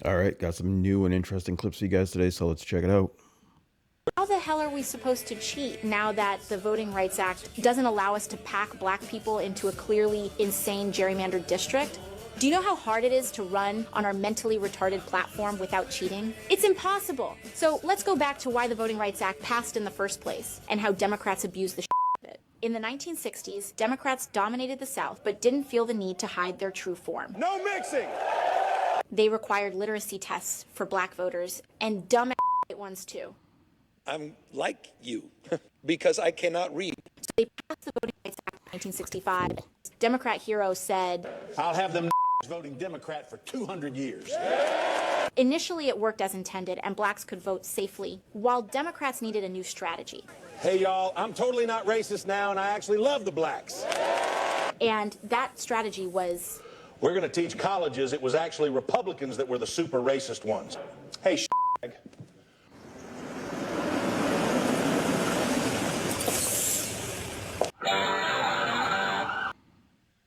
All right, got some new and interesting clips for you guys today, so let's check it out. How the hell are we supposed to cheat now that the Voting Rights Act doesn't allow us to pack black people into a clearly insane gerrymandered district? Do you know how hard it is to run on our mentally retarded platform without cheating? It's impossible. So let's go back to why the Voting Rights Act passed in the first place and how Democrats abused the of it. In the 1960s, Democrats dominated the South but didn't feel the need to hide their true form. No mixing! They required literacy tests for black voters and dumb ones too. I'm like you because I cannot read. So they passed the Voting Rights Act in 1965. Democrat hero said, I'll have them voting Democrat for 200 years. initially it worked as intended and blacks could vote safely, while Democrats needed a new strategy. Hey, y'all, I'm totally not racist now, and I actually love the blacks. And that strategy was, We're going to teach colleges it was actually Republicans that were the super racist ones. Hey,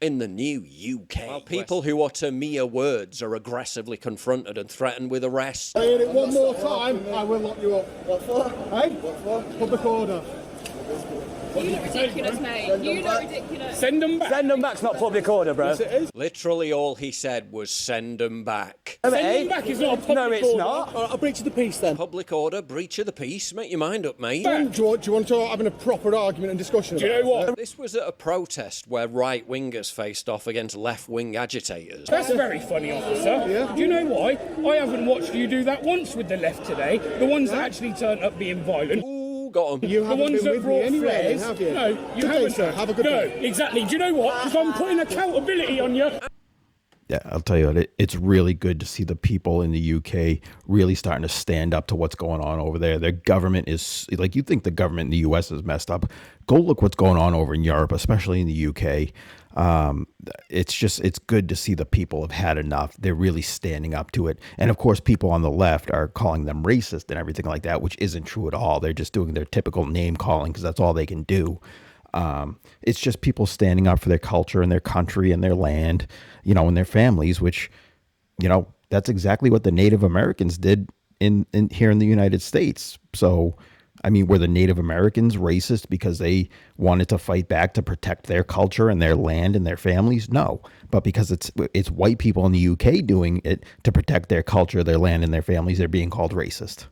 In the new UK, while people who utter mere words are aggressively confronted and threatened with arrest. Saying it one more time, I will lock you up. What for? Hey? What for? Public order. You look ridiculous, mate. You look ridiculous. Send them back. Send them back's not public order, bro. Yes, it is. Literally all he said was send them back. Send them back is not a public order. No, it's not. I'll breach of the peace then. Public order, breach of the peace, make your mind up, mate. Do you want to start having a proper argument and discussion Do you about know what? This was at a protest where right-wingers faced off against left-wing agitators. That's very funny, officer. Yeah. Do you know why? I haven't watched you do that once with the left today. The ones that actually turned up being violent. Ooh, got 'em. You The haven't ones been that with me brought anyway, flares. have you? No, you Good day, haven't. sir. Have a good day. No, exactly. Do you know what? Because I'm putting accountability on you. Yeah, I'll tell you what, it's really good to see the people in the UK really starting to stand up to what's going on over there. Their government is, like, you think the government in the US is messed up. Go look what's going on over in Europe, especially in the UK. It's good to see the people have had enough. They're really standing up to it. And of course, people on the left are calling them racist and everything like that, which isn't true at all. They're just doing their typical name calling because that's all they can do. It's just people standing up for their culture and their country and their land, and their families, which, that's exactly what the Native Americans did in here in the United States. So, I mean, were the Native Americans racist because they wanted to fight back to protect their culture and their land and their families? No, but because it's white people in the UK doing it to protect their culture, their land, and their families, they're being called racist.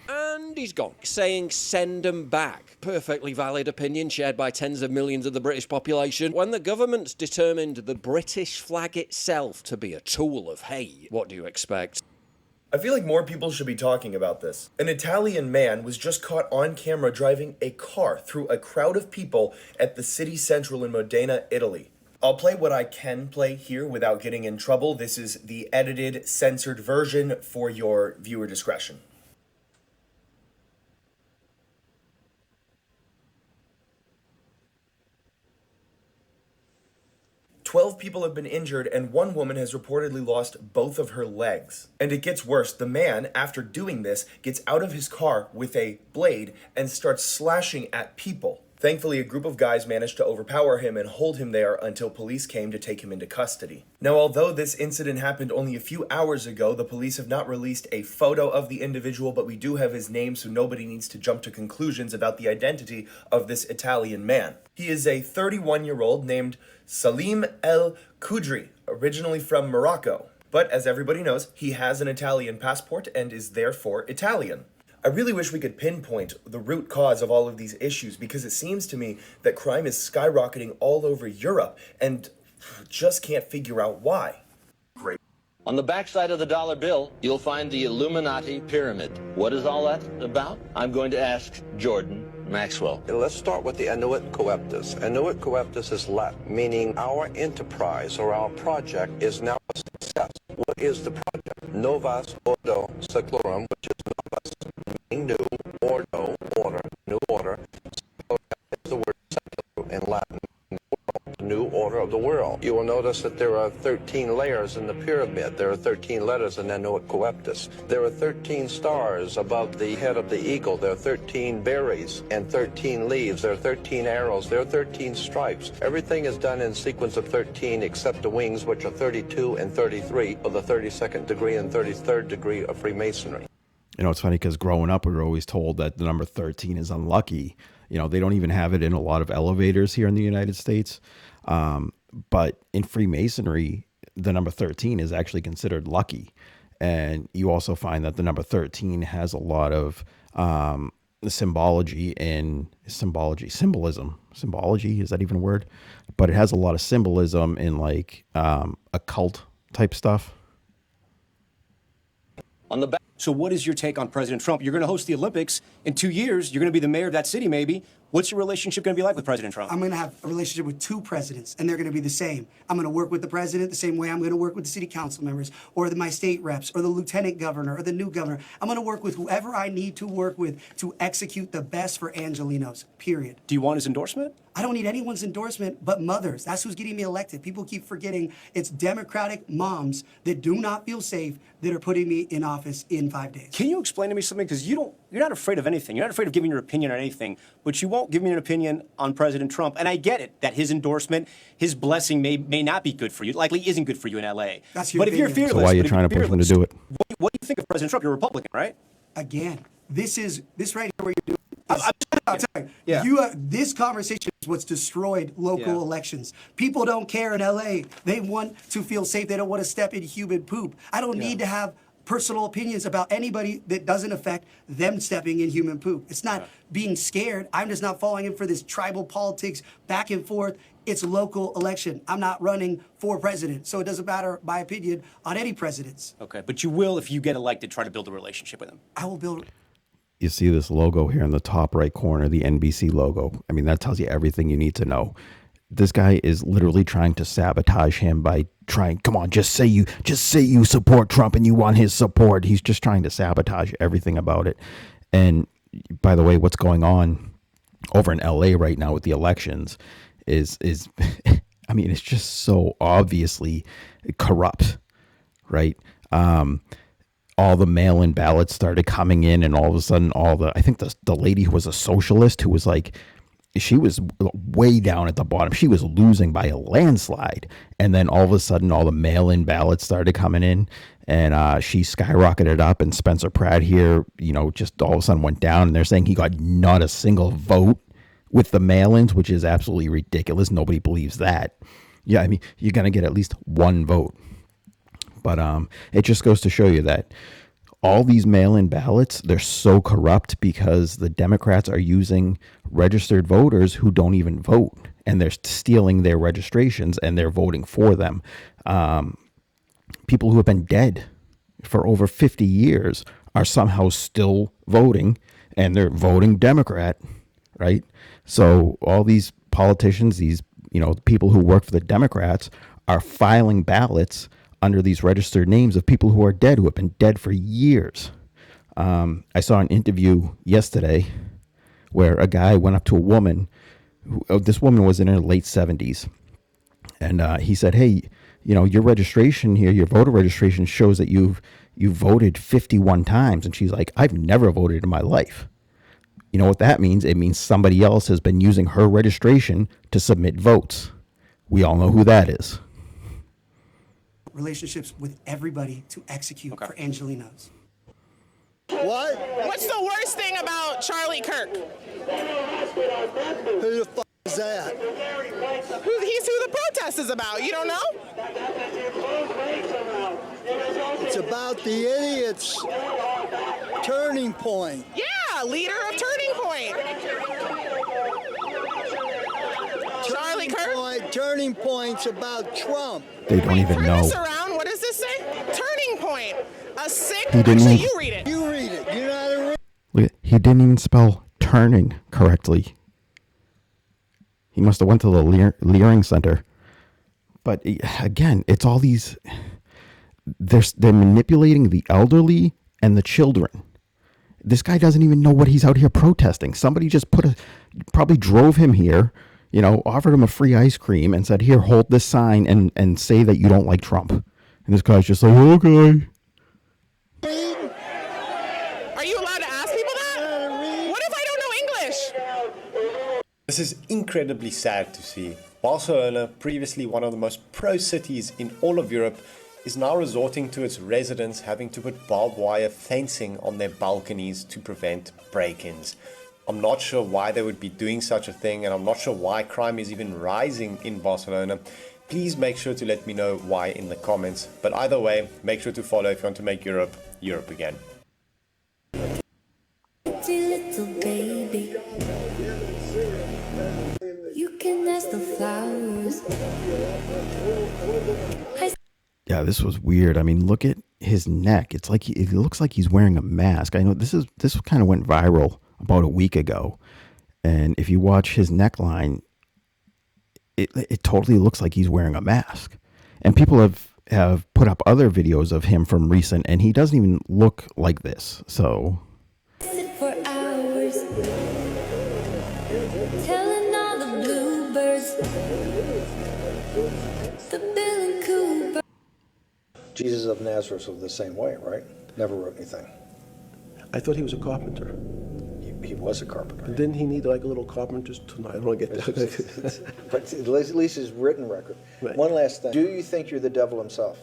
And he's gone, saying send them back. Perfectly valid opinion shared by tens of millions of the British population. When the government's determined the British flag itself to be a tool of hate, what do you expect? I feel like more people should be talking about this. An Italian man was just caught on camera driving a car through a crowd of people at the city central in Modena, Italy. I'll play what I can play here without getting in trouble. This is the edited, censored version for your viewer discretion. 12 people have been injured and one woman has reportedly lost both of her legs. And it gets worse. The man, after doing this, gets out of his car with a blade and starts slashing at people. Thankfully, a group of guys managed to overpower him and hold him there until police came to take him into custody. Now, although this incident happened only a few hours ago, the police have not released a photo of the individual, but we do have his name, so nobody needs to jump to conclusions about the identity of this Italian man. He is a 31-year-old named Salim El Kudri, originally from Morocco. But as everybody knows, he has an Italian passport and is therefore Italian. I really wish we could pinpoint the root cause of all of these issues, because it seems to me that crime is skyrocketing all over Europe and just can't figure out why. Great. On the backside of the dollar bill, you'll find the Illuminati pyramid. What is all that about? I'm going to ask Jordan Maxwell. Let's start with the annuit coeptus. Annuit coeptus is Latin, meaning our enterprise or our project is now a success. What is the project? Novus Ordo Seclorum, which is novus, meaning new, ordo, order, new order. So is the word secular in Latin, new order of the world. You will notice that there are 13 layers in the pyramid. There are 13 letters in Nanoit Coeptus. There are 13 stars above the head of the eagle. There are 13 berries and 13 leaves. There are 13 arrows. There are 13 stripes. Everything is done in sequence of 13 except the wings, which are 32 and 33 of the 32nd degree and 33rd degree of Freemasonry. You know, it's funny because growing up, we were always told that the number 13 is unlucky. You know, they don't even have it in a lot of elevators here in the United States. But in Freemasonry, the number 13 is actually considered lucky. And you also find that the number 13 has a lot of symbolism. Symbology, is that even a word? But it has a lot of symbolism in like occult type stuff. On the back. So what is your take on President Trump? You're going to host the Olympics in 2 years. You're going to be the mayor of that city, maybe. What's your relationship going to be like with President Trump? I'm going to have a relationship with two presidents, and they're going to be the same. I'm going to work with the president the same way I'm going to work with the city council members, or my state reps, or the lieutenant governor, or the new governor. I'm going to work with whoever I need to work with to execute the best for Angelenos, period. Do you want his endorsement? I don't need anyone's endorsement but mothers. That's who's getting me elected. People keep forgetting it's Democratic moms that do not feel safe that are putting me in office in 5 days. Can you explain to me something? Because you're not afraid of anything. You're not afraid of giving your opinion on anything, but you won't give me an opinion on President Trump. And I get it, that his endorsement, his blessing may not be good for you. Likely isn't good for you in L.A. That's your But if you're opinion. fearless... So why are you trying to push them to do it? What do you think of President Trump? You're a Republican, right? Again, this right here where you're doing. I'm sorry. Yeah. This conversation is what's destroyed local elections. People don't care in LA. They want to feel safe. They don't want to step in human poop. I don't need to have personal opinions about anybody that doesn't affect them stepping in human poop. It's not being scared. I'm just not falling in for this tribal politics back and forth. It's a local election. I'm not running for president, so it doesn't matter my opinion on any presidents. Okay, but you will, if you get elected, try to build a relationship with him. I will build... You see this logo here in the top right corner, the NBC logo. I mean, that tells you everything you need to know. This guy is literally trying to sabotage him by trying, come on, just say you support Trump and you want his support. He's just trying to sabotage everything about it. And by the way, what's going on over in LA right now with the elections is I mean, it's just so obviously corrupt, right? All the mail-in ballots started coming in, and all of a sudden I think the lady who was a socialist, who was like, she was way down at the bottom. She was losing by a landslide. And then all of a sudden, all the mail-in ballots started coming in, and she skyrocketed up. And Spencer Pratt here, just all of a sudden went down. And they're saying he got not a single vote with the mail-ins, which is absolutely ridiculous. Nobody believes that. Yeah, I mean, you're going to get at least one vote. But it just goes to show you that all these mail-in ballots, they're so corrupt because the Democrats are using registered voters who don't even vote, and they're stealing their registrations and they're voting for them. People who have been dead for over 50 years are somehow still voting, and they're voting Democrat, right? So all these politicians, these people who work for the Democrats are filing ballots under these registered names of people who are dead, who have been dead for years. I saw an interview yesterday where a guy went up to a woman. This woman was in her late 70s. And he said, hey, your registration here, your voter registration shows that you voted 51 times. And she's like, I've never voted in my life. You know what that means? It means somebody else has been using her registration to submit votes. We all know who that is. Relationships with everybody to execute for Angelenos. What? What's the worst thing about Charlie Kirk? Who the fuck is that? He's who the protest is about. You don't know? It's about the idiots. Turning Point. Yeah, leader of Turning Point. Charlie Kirk? Turning Point's about Trump. They don't even know. Around. What does this say? Turning Point. A sick. He didn't Actually, even, you read it. You read it. You're not a. Look, he didn't even spell turning correctly. He must have went to the Leering Center. But again, it's all these. They're manipulating the elderly and the children. This guy doesn't even know what he's out here protesting. Somebody just probably drove him here, You know, offered him a free ice cream and said, "Here, hold this sign and say that you don't like Trump." And this guy's just like, "Okay." Are you allowed to ask people that? What if I don't know English? This is incredibly sad to see. Barcelona, previously one of the most pro cities in all of Europe, is now resorting to its residents having to put barbed wire fencing on their balconies to prevent break-ins. I'm not sure why they would be doing such a thing, and I'm not sure why crime is even rising in Barcelona. Please make sure to let me know why in the comments. But either way, make sure to follow if you want to make Europe, Europe again. Little baby, you can ask the flowers. Yeah, this was weird. I mean, look at his neck. It's like it looks like he's wearing a mask. I know this kind of went viral about a week ago, and if you watch his neckline, it totally looks like he's wearing a mask. And people have put up other videos of him from recent, and he doesn't even look like this. So. For hours, telling all the bluebirds, the Bill and Cooper. Jesus of Nazareth was the same way, right? Never wrote anything. I thought he was a carpenter. He was a carpenter. But didn't he need like a little carpenter's tonight? I don't get that. But at least his written record. Right. One last thing. Do you think you're the devil himself?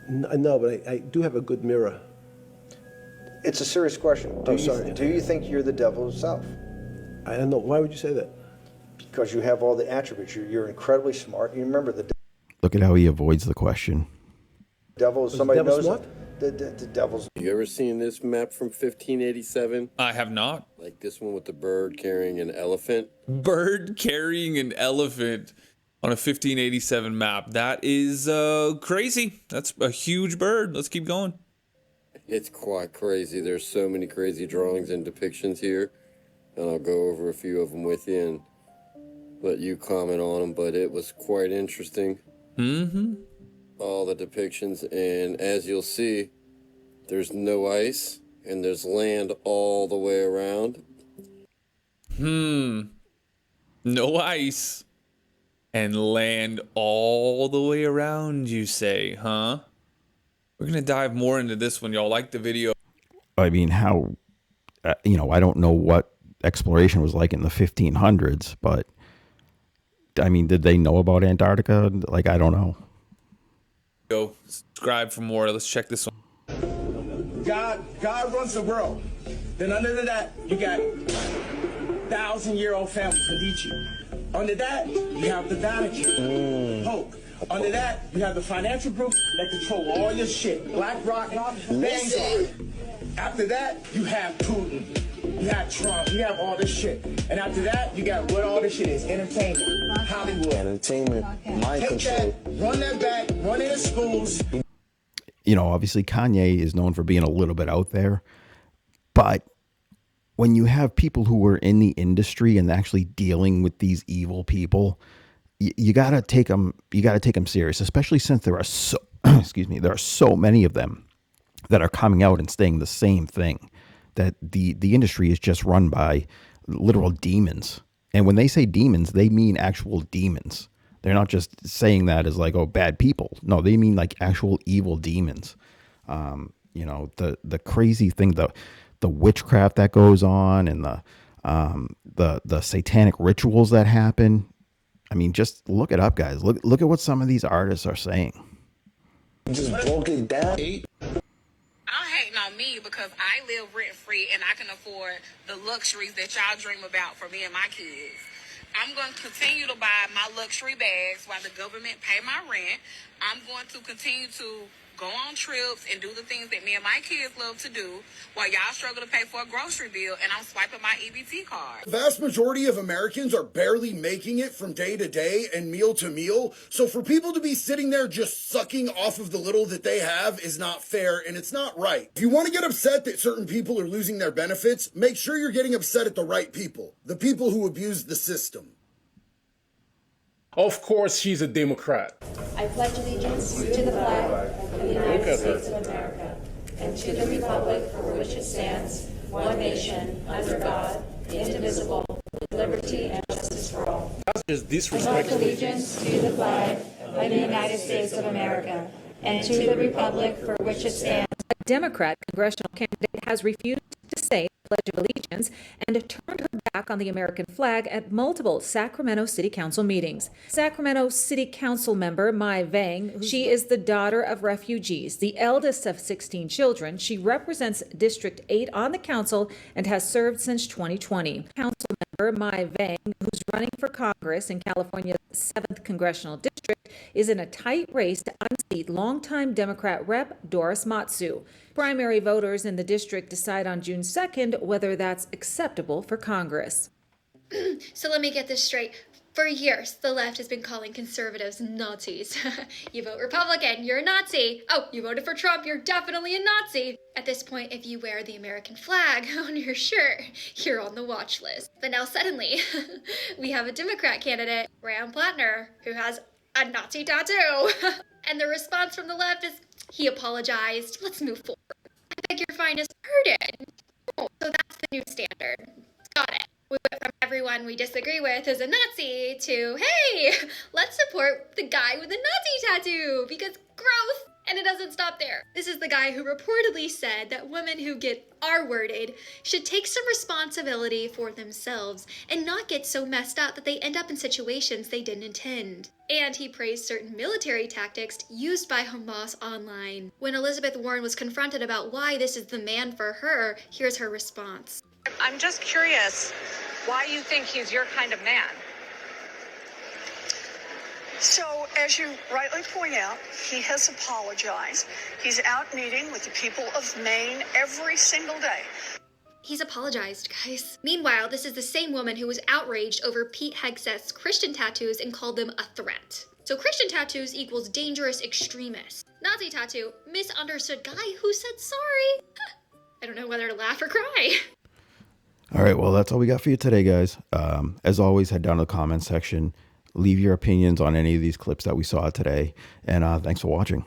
No, but I do have a good mirror. It's a serious question. Do you think you're the devil himself? I don't know. Why would you say that? Because you have all the attributes. You're incredibly smart. You remember the Look at how he avoids the question. devil. Somebody the devil knows smart? it. The devil's. You ever seen this map from 1587? I have not. Like this one with the bird carrying an elephant? Bird carrying an elephant on a 1587 map. That is crazy. That's a huge bird. Let's keep going. It's quite crazy. There's so many crazy drawings and depictions here. And I'll go over a few of them with you and let you comment on them. But it was quite interesting. Mm-hmm. All the depictions. And as you'll see, there's no ice. And there's land all the way around. No ice. And land all the way around, you say, huh? We're going to dive more into this one. Y'all like the video? I mean, how, I don't know what exploration was like in the 1500s, but I mean, did they know about Antarctica? Like, I don't know. Go subscribe for more. Let's check this one. God runs the world. Then under that, you got 1,000-year-old family, Medici. Under that, you have the Vatican, Pope. Under that, you have the financial groups that control all your shit. BlackRock, Vanguard. After that, you have Putin. You have Trump. You have all this shit. And after that, you got what all this shit is. Entertainment. Hollywood. Entertainment. Mind control. Run that back. Run it in schools. Obviously Kanye is known for being a little bit out there, but when you have people who are in the industry and actually dealing with these evil people, you gotta take them serious, especially since there are there are so many of them that are coming out and saying the same thing, that the industry is just run by literal demons. And when they say demons, they mean actual demons. They're not just saying that as like, oh, bad people. No, they mean like actual evil demons. The crazy thing, the witchcraft that goes on, and the satanic rituals that happen. I mean, just look it up, guys. Look at what some of these artists are saying. Just broke it down. I'm hating on me because I live rent free and I can afford the luxuries that y'all dream about for me and my kids. I'm going to continue to buy my luxury bags while the government pay my rent. I'm going to continue to go on trips and do the things that me and my kids love to do while y'all struggle to pay for a grocery bill and I'm swiping my EBT card. The vast majority of Americans are barely making it from day to day and meal to meal. So for people to be sitting there just sucking off of the little that they have is not fair, and it's not right. If you want to get upset that certain people are losing their benefits, make sure you're getting upset at the right people, the people who abuse the system. Of course, she's a Democrat. I pledge allegiance to the flag of the United States of America and to the republic for which it stands, one nation, under God, indivisible, with liberty and justice is disrespectful. Allegiance to the flag of the United States of America and to the republic for which it stands. A Democrat congressional candidate has refused to say the Pledge of Allegiance and turned her back on the American flag at multiple Sacramento City Council meetings. Sacramento City Council member Mai Vang, she is the daughter of refugees, the eldest of 16 children. She represents District 8 on the council and has served since 2020. Council member Mai Vang, who's running for Congress in California's 7th Congressional District, is in a tight race to unseat longtime Democrat Rep. Doris Matsu. Primary voters in the district decide on June 2nd whether that's acceptable for Congress. So let me get this straight. For years, the left has been calling conservatives Nazis. You vote Republican, you're a Nazi. Oh, you voted for Trump, you're definitely a Nazi. At this point, if you wear the American flag on your shirt, you're on the watch list. But now suddenly, we have a Democrat candidate, Graham Plattner, who has a Nazi tattoo. And the response from the left is, he apologized, let's move forward. I beg your finest pardon. Oh, so that's the new standard. Got it. We went from everyone we disagree with as a Nazi to, hey, let's support the guy with the Nazi tattoo because growth. And it doesn't stop there. This is the guy who reportedly said that women who get R-worded should take some responsibility for themselves and not get so messed up that they end up in situations they didn't intend. And he praised certain military tactics used by Hamas online. When Elizabeth Warren was confronted about why this is the man for her, here's her response. I'm just curious why you think he's your kind of man. So, as you rightly point out, he has apologized. He's out meeting with the people of Maine every single day. He's apologized, guys. Meanwhile, this is the same woman who was outraged over Pete Hegseth's Christian tattoos and called them a threat. So Christian tattoos equals dangerous extremist. Nazi tattoo, misunderstood guy who said sorry. I don't know whether to laugh or cry. All right, well, that's all we got for you today, guys. As always, head down to the comment section. Leave your opinions on any of these clips that we saw today. And thanks for watching.